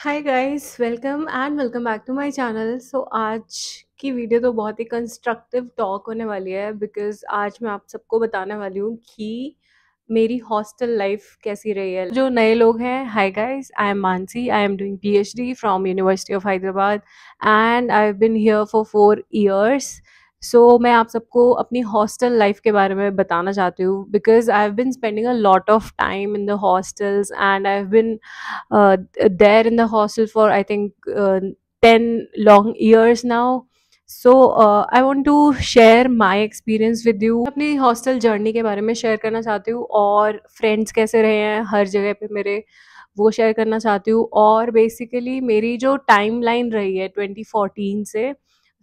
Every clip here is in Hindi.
Hi guys, welcome back to my channel. So आज की वीडियो तो बहुत ही कंस्ट्रक्टिव टॉक होने वाली है बिकॉज़ आज मैं आप सबको बताने वाली हूँ कि मेरी हॉस्टल लाइफ कैसी रही है। जो नए लोग हैं, hi guys, I am Mansi. I am doing PhD from university of Hyderabad and I have been here for 4 years. So मैं आप सबको अपनी हॉस्टल लाइफ के बारे में बताना चाहती हूँ because I have been spending a lot of time in the hostels and I have been uh, there in the hostel for I think 10 long years now. So I want to share my experience with you. अपनी हॉस्टल जर्नी के बारे में शेयर करना चाहती हूँ और फ्रेंड्स कैसे रहे हैं हर जगह पे मेरे, वो शेयर करना चाहती हूँ। और बेसिकली मेरी जो टाइम लाइन रही है 2014 से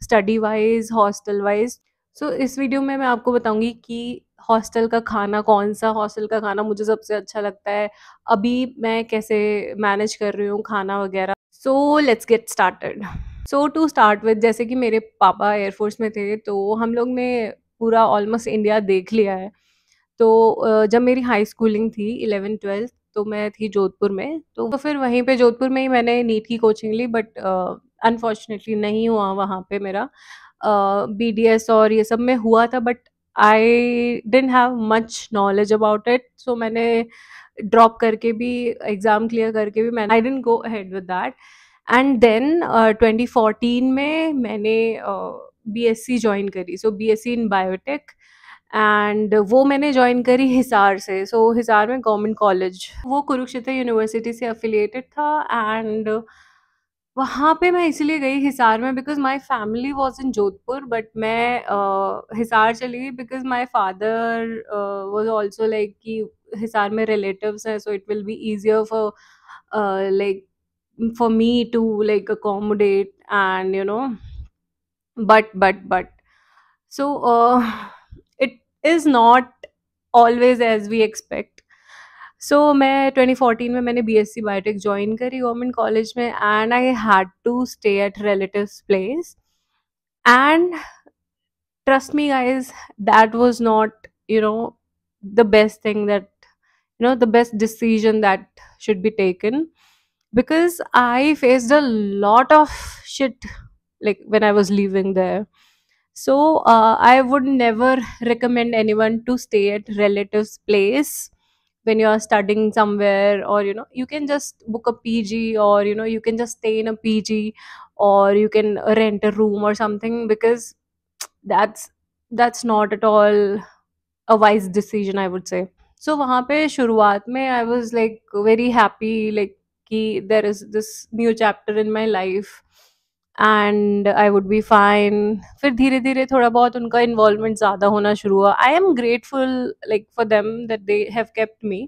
स्टडी वाइज हॉस्टल वाइज। सो इस वीडियो में मैं आपको बताऊंगी कि हॉस्टल का खाना, कौन सा हॉस्टल का खाना मुझे सबसे अच्छा लगता है, अभी मैं कैसे मैनेज कर रही हूँ खाना वगैरह। So let's get started. So to start with, जैसे कि मेरे पापा एयरफोर्स में थे तो हम लोग ने पूरा ऑलमोस्ट इंडिया देख लिया है। तो जब मेरी हाई स्कूलिंग थी 11th-12th, तो मैं थी जोधपुर में। तो फिर वहीं पे जोधपुर में ही मैंने नीट की कोचिंग ली, बट अनफॉर्चुनेटली नहीं हुआ वहाँ पे मेरा। बीडीएस और ये सब में हुआ था, but I didn't have much knowledge about it. So मैंने ड्रॉप करके भी, एग्ज़ाम क्लियर करके भी, मैंने I didn't go ahead with that. And then 2014 में मैंने बीएससी ज्वाइन करी। So BSc in biotech, and वो मैंने ज्वाइन करी हिसार से। सो हिसार में गवर्नमेंट कॉलेज, वो कुरुक्षेत्र यूनिवर्सिटी से एफिलिएटेड था। एंड वहाँ पे मैं इसलिए गई हिसार में because my family was in Jodhpur, but मैं हिसार चली गई because my father was also like कि हिसार में रिलेटिव्स हैं, so it will be easier for like for me to like accommodate and but so it is not always as we expect. So मैं 2014 में मैंने बीएससी बायोटेक ज्वाइन करी गवर्नमेंट कॉलेज में, and I had to stay at relatives place. And trust me guys, that was not the best thing, that the best decision that should be taken, because I faced a lot of shit like when I was living there. So I would never recommend anyone to stay at relatives place when you are studying somewhere, or you can just book a PG, or you can just stay in a PG, or you can rent a room or something, because that's that's not at all a wise decision, I would say. So वहाँ पे शुरुआत में I was like very happy, like कि there is this new chapter in my life and I would be fine. फिर धीरे धीरे थोड़ा बहुत उनका involvement ज़्यादा होना शुरू हुआ. I am grateful like for them that they have kept me.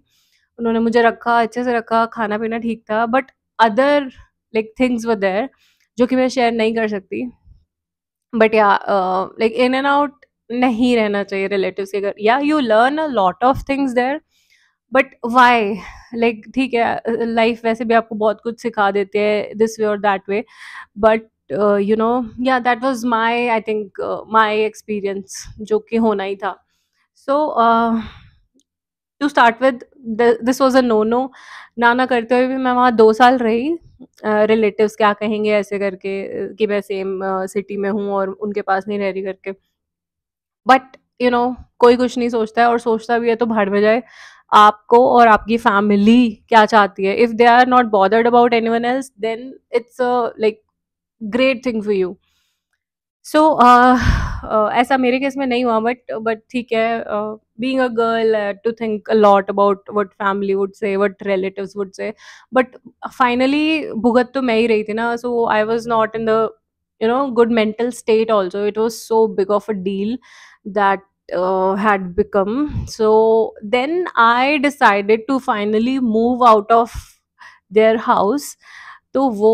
उन्होंने मुझे रखा, अच्छे से रखा, खाना पीना ठीक था, but other like things were there जो कि मैं शेयर नहीं कर सकती. बट या लाइक इन एंड आउट नहीं रहना चाहिए रिलेटिव्स के घर. Yeah you learn a lot of things there, but why? Like ठीक है, लाइफ वैसे भी आपको बहुत कुछ सिखा देते हैं दिस वे और that way, but yeah that was my, I think my experience, जो कि होना ही था. So to start with, this was a no no. ना ना करते हुए भी मैं वहाँ 2 साल रही. रिलेटिव्स क्या कहेंगे ऐसे करके कि मैं सेम सिटी में हूँ और उनके पास नहीं रह रही करके. बट कोई कुछ नहीं सोचता है, और सोचता भी है तो भाड़ में जाए. आपको और आपकी फैमिली क्या चाहती है, if they are not bothered about anyone else, then it's like great thing for you. So ऐसा मेरे केस में नहीं हुआ, बट ठीक है. Being a girl, to think a lot about what family would say, what relatives would say. But finally भुगत तो मैं ही रही थी ना. So I was not in the good mental state also. It was so big of a deal that had become. So then I decided to finally move out of their house. तो वो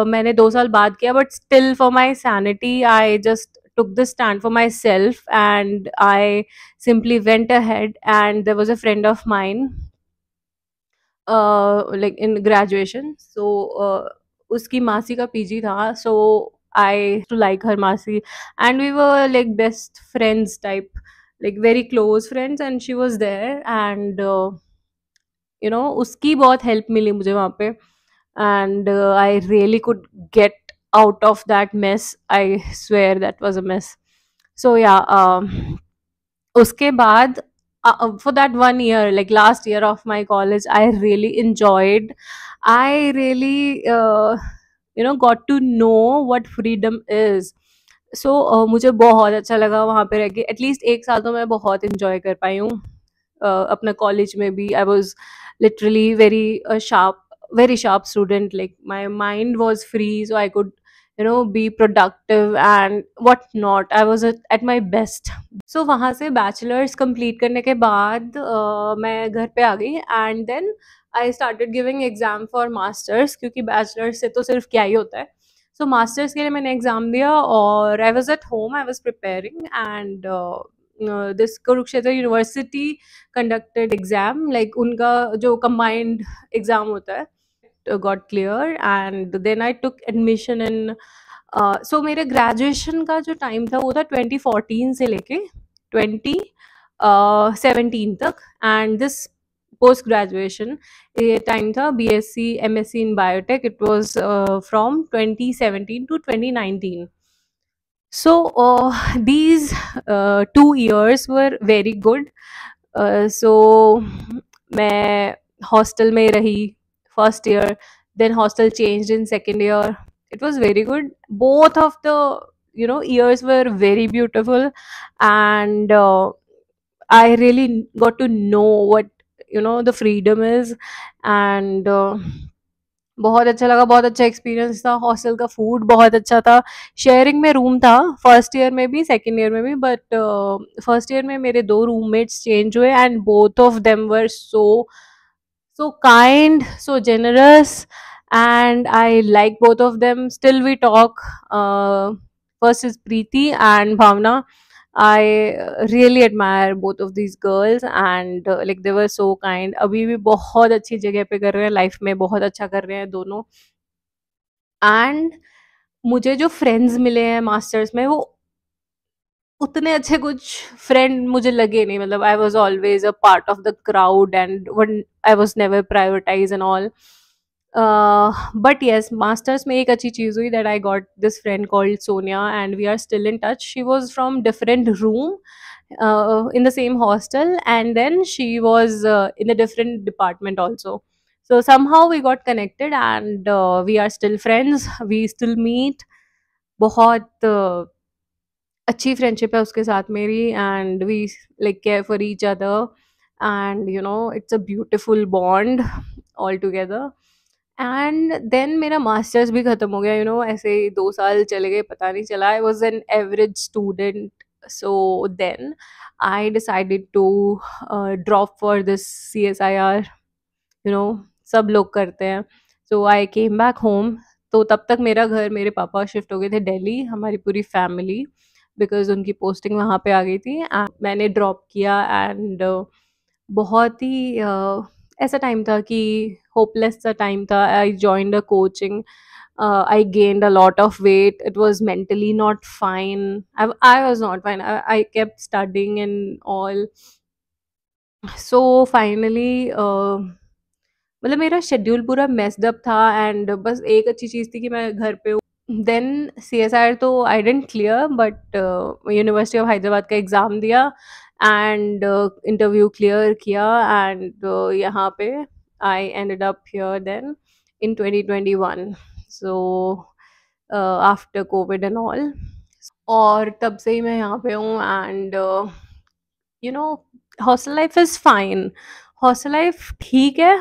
मैंने 2 साल बाद किया, but still for my sanity I just took this stand for myself and I simply went ahead. And there was a friend of mine like in graduation, so उसकी मासी का पीजी था. So I to like her मासी, and we were like best friends type, like very close friends, and she was there. And उसकी बहुत हेल्प मिली मुझे वहाँ पे. and I really could get out of that mess. I swear that was a mess. So yeah, uske baad, for that 1 year, like last year of my college, I really enjoyed. I really got to know what freedom is. सो मुझे बहुत अच्छा लगा वहाँ पे रह के. एटलीस्ट 1 साल तो मैं बहुत इंजॉय कर पाई हूँ. अपना कॉलेज में भी I was literally sharp very sharp student. Like my mind was free, so I could be productive and what not. I was at my best. सो वहाँ से बैचलर्स कंप्लीट करने के बाद मैं घर पे आ गई, and then I started giving exam for masters, क्योंकि बैचलर्स से तो सिर्फ क्या ही होता है. सो मास्टर्स के लिए मैंने एग्जाम दिया, और I was at home, I was preparing, and this Kurukshetra university conducted exam, like उनका जो कंबाइंड एग्जाम होता है, got clear, and then I took admission in. सो मेरे ग्रेजुएशन का जो टाइम था वो था 2014 से लेके 2017 तक, एंड दिस पोस्ट ग्रेजुएशन ये टाइम था BSc MSc in biotech. It was from 2017 to 2019. So these 2 years were very good. So मैं हॉस्टल में रही first year, then hostel changed in second year. It was very good. Both of the years were very beautiful, and I really got to know what the freedom is, and बहुत अच्छा लगा. बहुत अच्छा एक्सपीरियंस था. हॉस्टल का फूड बहुत अच्छा था. शेयरिंग में रूम था फर्स्ट ईयर में भी सेकंड ईयर में भी, बट फर्स्ट ईयर में मेरे 2 रूममेट्स चेंज हुए, and both of them were so kind, so generous, and I like both of them. Still, we talk. First is Preeti and Bhavna. I really admire both of these girls, and like they were so kind. अभी भी बहुत अच्छी जगह पे कर रहे हैं लाइफ में, बहुत अच्छा कर रहे हैं दोनों. एंड मुझे जो फ्रेंड्स मिले हैं मास्टर्स में, वो उतने अच्छे कुछ फ्रेंड मुझे लगे नहीं. मतलब I was always a part of the crowd, and one I was never prioritize and all. But yes, masters में एक अच्छी चीज़ हुई, that I got this friend called Sonia, and we are still in touch. She was from different room in the same hostel, and then she was in a different department also. So somehow we got connected, and we are still friends. We still meet. बहुत अच्छी फ्रेंडशिप है उसके साथ मेरी, and we like care for each other, and it's a beautiful bond all together. And then मेरा मास्टर्स भी ख़त्म हो गया. ऐसे ही 2 साल चले गए, पता नहीं चला. I was an average student. So then I decided to drop for this CSIR. सब लोग करते हैं. So I came back home. तो तब तक मेरा घर, मेरे पापा शिफ्ट हो गए थे दिल्ली, हमारी पूरी फैमिली, बिकॉज उनकी पोस्टिंग वहाँ पे आ गई थी. एंड मैंने ड्रॉप किया, एंड बहुत ही ऐसा टाइम था कि होपलेस सा टाइम था. I joined a coaching. I gained a lot of weight. It was mentally not fine. I was not fine. I kept studying and all. So finally, मतलब मेरा शेड्यूल पूरा मेस्ड अप था, एंड बस एक अच्छी चीज़ थी कि मैं घर पे हूँ. देन CSIR तो I didn't clear, but university of Hyderabad का एग्ज़ाम दिया, एंड इंटरव्यू क्लियर किया, एंड यहाँ पे I ended up here then in 2021. So after COVID and all, और तब से ही मैं यहाँ पे हूँ. And hostel life is fine. Hostel life ठीक है,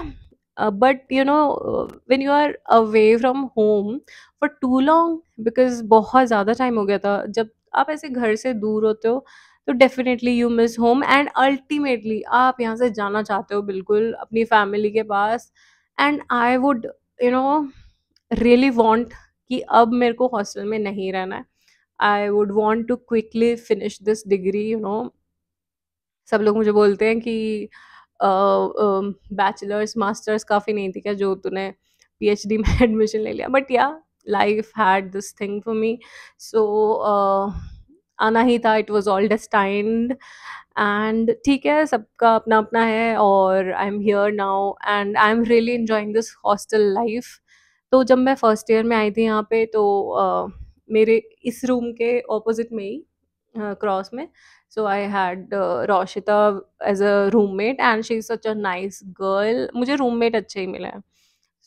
but when you are away from home for too long, because बहुत ज़्यादा टाइम हो गया था. जब आप ऐसे घर से दूर होते हो, तो definitely you miss home, and ultimately आप यहाँ से जाना चाहते हो बिल्कुल अपनी फैमिली के पास. And I would really want कि अब मेरे को हॉस्टल में नहीं रहना है. I would want to quickly finish this degree. सब लोग मुझे बोलते हैं कि बैचलर्स मास्टर्स काफ़ी नहीं थी क्या जो तूने PhD में एडमिशन ले लिया. But yeah, life had this thing for me. So आना ही था. It was all destined, and ठीक है, सबका अपना अपना है, और I am here now, and I am really enjoying this hostel life. तो जब मैं फर्स्ट ईयर में आई थी यहाँ पे तो मेरे इस रूम के ऑपोजिट में ही क्रॉस में, so I had Roshita as a roommate and she is such a nice girl. मुझे रूममेट अच्छे ही मिले हैं।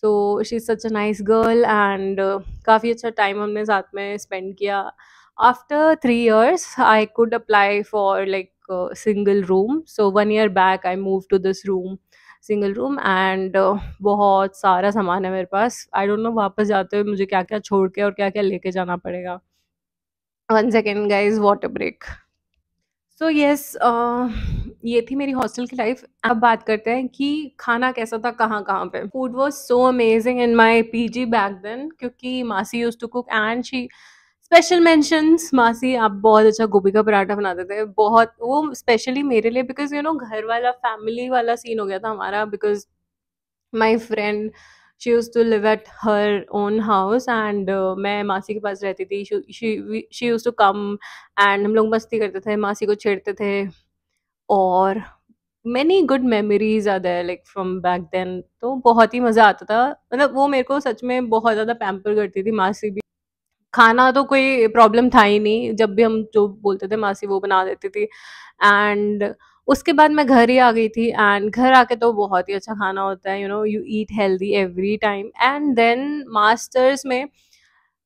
So she is such a nice girl and काफ़ी अच्छा टाइम हमने साथ में स्पेंड किया। After 3 years I could apply for like a single room, so 1 year back I moved to this room, single room and बहुत सारा सामान है मेरे पास। आई डोंट नो वापस जाते हुए मुझे क्या क्या छोड़ के और क्या क्या लेके जाना पड़ेगा। 1 second guys, water break. So yes, ये थी मेरी हॉस्टल की लाइफ। अब बात करते हैं कि खाना कैसा था कहाँ कहाँ पे। Food was so amazing in my PG back then, क्योंकि मासी used to cook and she special mentions. मासी आप बहुत अच्छा गोभी का पराठा बनाते थे, बहुत, वो स्पेशली मेरे लिए, बिकॉज यू नो घर वाला फैमिली वाला सीन हो गया था हमारा, because my friend she used to live at her own house and मैं मासी के पास रहती थी। She used to come and हम लोग मस्ती करते थे, मासी को छेड़ते थे, और many good memories are there like from back then. तो बहुत ही मज़ा आता था, मतलब वो मेरे को सच में बहुत ज़्यादा पैम्पर करती थी मासी भी। खाना तो कोई प्रॉब्लम था ही नहीं, जब भी हम जो बोलते थे मासी वो बना देती थी। एंड उसके बाद मैं घर ही आ गई थी एंड घर आके तो बहुत ही अच्छा खाना होता है, you know, you eat healthy every time. And then masters में,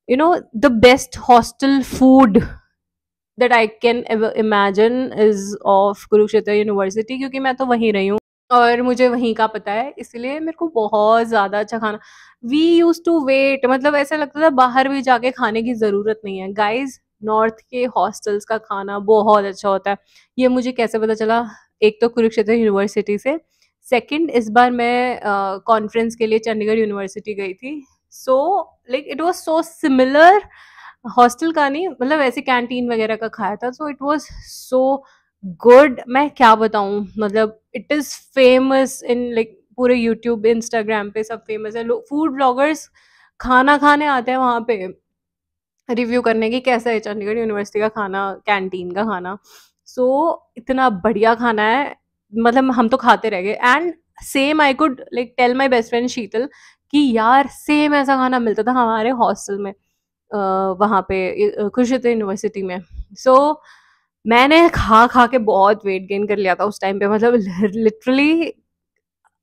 you know, the best hostel food that I can ever imagine is of Kurukshetra university, क्योंकि मैं तो वहीं रही हूँ और मुझे वहीं का पता है, इसलिए मेरे को बहुत ज़्यादा अच्छा खाना। वी यूज टू वेट, मतलब ऐसा लगता था बाहर भी जाके खाने की ज़रूरत नहीं है। गाइज, नॉर्थ के हॉस्टल्स का खाना बहुत अच्छा होता है। ये मुझे कैसे पता चला? एक तो कुरुक्षेत्र यूनिवर्सिटी से, सेकंड इस बार मैं कॉन्फ्रेंस के लिए चंडीगढ़ यूनिवर्सिटी गई थी। So like it was so similar, hostel का नहीं, मतलब ऐसे कैंटीन वगैरह का खाया था। So it was so good, मैं क्या बताऊं, मतलब it is famous in like पूरे यूट्यूब इंस्टाग्राम पे सब फेमस है। लोग, फूड ब्लॉगर्स खाना खाने आते हैं वहां पे रिव्यू करने की कैसा है चंडीगढ़ यूनिवर्सिटी का खाना, कैंटीन का खाना। सो इतना बढ़िया खाना है, मतलब हम तो खाते रह गए। And same I could like tell my best friend Sheetal कि यार सेम ऐसा खाना मिलता था हमारे हॉस्टल में, वहाँ पे कुरुक्षेत्र यूनिवर्सिटी में। सो मैंने खा खा के बहुत वेट गेन कर लिया था उस टाइम पे, मतलब literally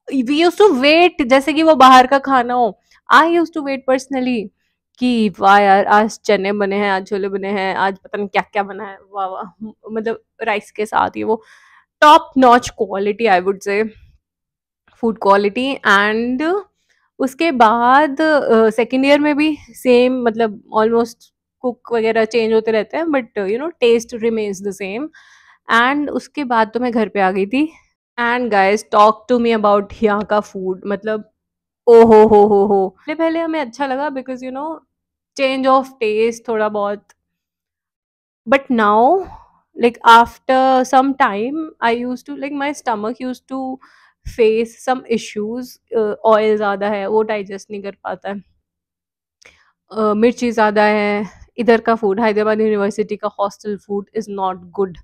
we used to wait जैसे कि वो बाहर का खाना हो। I used to wait personally कि वाह यार, आज चने बने हैं, आज छोले बने हैं, आज पता नहीं क्या क्या बना है, वाह वाह, मतलब राइस के साथ ही वो top notch quality, I would say food quality. And उसके बाद सेकेंड ईयर में भी सेम, मतलब ऑलमोस्ट कुक वगैरह चेंज होते रहते हैं, but you know taste remains the same. And उसके बाद तो मैं घर पे आ गई थी। And guys, talk to me about यहाँ का फूड, मतलब ओ हो। पहले पहले हमें अच्छा लगा because you know change of taste थोड़ा बहुत, but now like after some time I used to like my stomach used to face some issues। Oil ज़्यादा है, वो डाइजेस्ट नहीं कर पाता है, मिर्ची ज़्यादा है। इधर का फूड, हैदराबाद यूनिवर्सिटी का hostel food is not good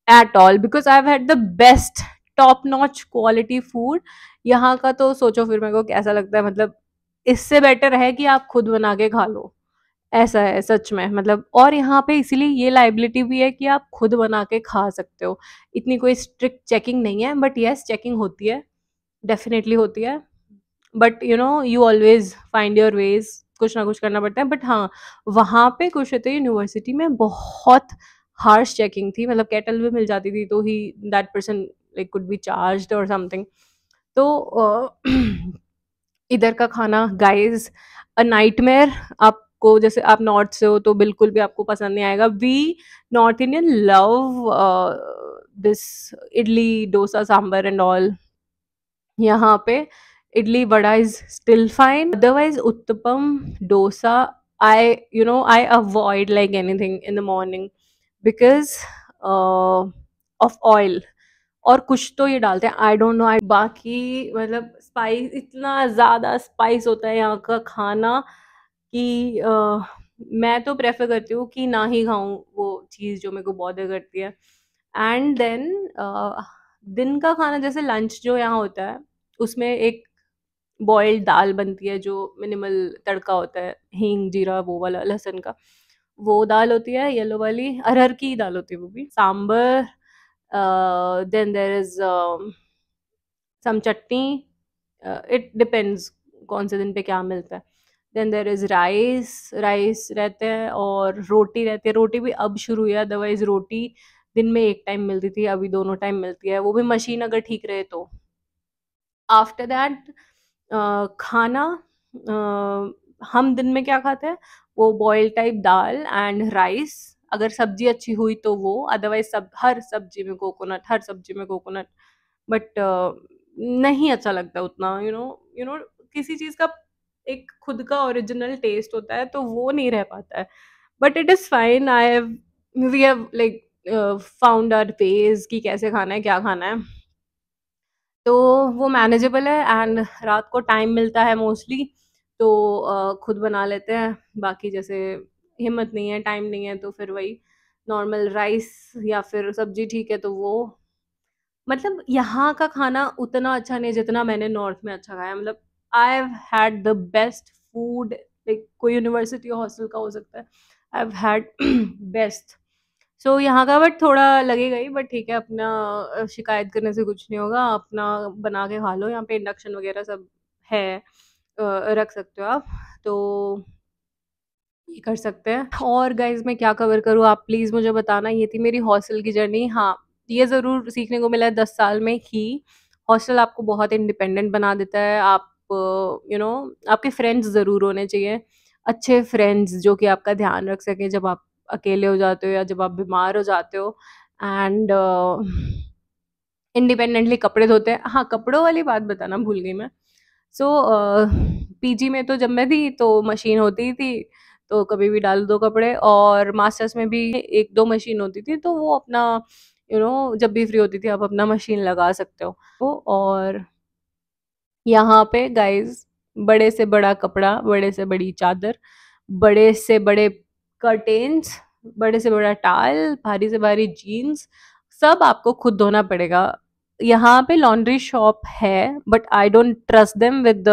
at all, because I have had the best top notch quality food. यहाँ का तो सोचो फिर मेरे को कैसा लगता है, मतलब इससे बेटर है कि आप खुद बना के खा लो, ऐसा है सच में, मतलब। और यहाँ पे इसीलिए ये लाइबिलिटी भी है कि आप खुद बना के खा सकते हो, इतनी कोई स्ट्रिक्ट चेकिंग नहीं है, बट यस चेकिंग होती है, डेफिनेटली होती है। But you know you always find your ways, कुछ ना कुछ करना पड़ता है। बट हाँ, वहाँ पे कुरुक्षेत्र यूनिवर्सिटी में बहुत हार्श चेकिंग थी, मतलब केटल भी मिल जाती थी तो ही that person like could be charged और समथिंग। तो इधर का खाना गाइस अ नाइटमेयर। आपको, जैसे आप नॉर्थ से हो तो बिल्कुल भी आपको पसंद नहीं आएगा। We North Indian love this idli dosa sambar and all. यहाँ पे idli vada is still fine, otherwise uttapam dosa I you know I avoid like anything in the morning because of oil. और कुछ तो ये डालते हैं, आई डोंट नो, आई बाकी मतलब स्पाइस, इतना ज़्यादा स्पाइस होता है यहाँ का खाना कि मैं तो प्रेफर करती हूँ कि ना ही खाऊं वो चीज़ जो मेरे को बॉदर करती है। एंड देन दिन का खाना, जैसे लंच जो यहाँ होता है, उसमें एक बॉइल्ड दाल बनती है जो मिनिमल तड़का होता है, हींग, जीरा, वो वाला लहसुन का, वो दाल होती है येलो वाली, अरहर की दाल होती है वो भी। Sambar, then there is some chutney, it depends कौन से दिन पे क्या मिलता है। Then there is rice, rice रहते हैं और रोटी रहती है। रोटी भी अब शुरू हुई है, अदरवाइज़ रोटी दिन में 1 टाइम मिलती थी, अभी दोनों टाइम मिलती है, वो भी मशीन अगर ठीक रहे तो। आफ्टर दैट खाना, हम दिन में क्या खाते हैं, वो boiled type dal and rice, अगर सब्जी अच्छी हुई तो वो, अदरवाइज सब हर सब्जी में कोकोनट, हर सब्जी में कोकोनट। बट नहीं अच्छा लगता उतना, यू नो किसी चीज़ का एक खुद का ओरिजिनल टेस्ट होता है तो वो नहीं रह पाता है। But it is fine, I have we have like found our ways कि कैसे खाना है, क्या खाना है। तो वो मैनेजेबल है एंड रात को टाइम मिलता है मोस्टली, तो खुद बना लेते हैं। बाकी जैसे हिम्मत नहीं है, टाइम नहीं है, तो फिर वही नॉर्मल राइस या फिर सब्जी ठीक है तो वो। मतलब यहाँ का खाना उतना अच्छा नहीं है जितना मैंने नॉर्थ में अच्छा खाया है। मतलब I have had the best food, like कोई यूनिवर्सिटी हॉस्टल का हो सकता है, आई हैव हैड बेस्ट। सो यहाँ का बट थोड़ा लगेगा ही, बट ठीक है, अपना शिकायत करने से कुछ नहीं होगा, अपना बना के खा लो, यहाँ पे इंडक्शन वगैरह सब है, रख सकते हो आप, तो ये कर सकते हैं। और गाइज़ मैं क्या कवर करूँ, आप प्लीज़ मुझे बताना। ये थी मेरी हॉस्टल की जर्नी। हाँ, ये ज़रूर सीखने को मिला है 10 साल में कि हॉस्टल आपको बहुत इंडिपेंडेंट बना देता है। आप आपके फ्रेंड्स ज़रूर होने चाहिए, अच्छे फ्रेंड्स जो कि आपका ध्यान रख सकें जब आप अकेले हो जाते हो या जब आप बीमार हो जाते हो। एंड इंडिपेंडेंटली कपड़े धोते हैं। हाँ, कपड़ों वाली बात बताना भूल गई मैं। सो पीजी में तो जब मैं थी तो मशीन होती ही थी, तो कभी भी डाल दो कपड़े, और मास्टर्स में भी 1-2 मशीन होती थी, तो वो अपना जब भी फ्री होती थी आप अपना मशीन लगा सकते हो। और यहाँ पे गाइस बड़े से बड़ा कपड़ा, बड़े से बड़ी चादर, बड़े से बड़े कर्टेन्स, बड़े से बड़ा टाल, भारी से भारी जीन्स, सब आपको खुद धोना पड़ेगा। यहाँ पे लॉन्ड्री शॉप है but I don't trust them with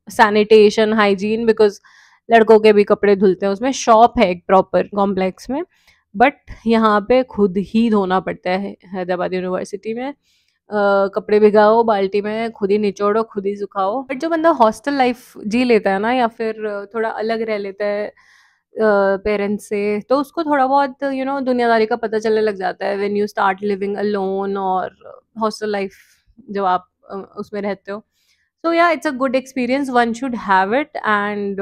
sanitation hygiene, because लड़कों के भी कपड़े धुलते हैं उसमें। शॉप है एक प्रॉपर कॉम्प्लेक्स में, बट यहाँ पे खुद ही धोना पड़ता है हैदराबाद यूनिवर्सिटी में। कपड़े भिगाओ बाल्टी में, खुद ही निचोड़ो, खुद ही सुखाओ। बट जो बंदा हॉस्टल लाइफ जी लेता है ना, या फिर थोड़ा अलग रह लेता है पेरेंट्स से, तो उसको थोड़ा बहुत दुनियादारी का पता चलने लग जाता है when you start living alone, और हॉस्टल लाइफ जब आप उसमें रहते हो। सो या it's a good experience, one should have it. And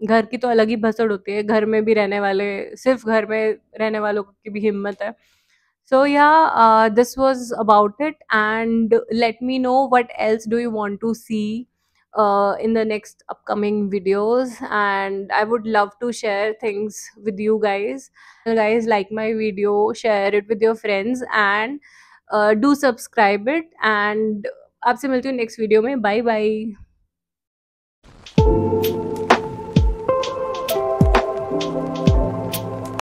घर की तो अलग ही भसड़ होती है, घर में भी रहने वाले, सिर्फ घर में रहने वालों की भी हिम्मत है। So yeah, this was about it, and let me know what else do you want to see in the next upcoming videos, and I would love to share things with you guys. Guys, like my video, share it with your friends, and do subscribe it, and आपसे मिलती हूँ next video में. Bye bye.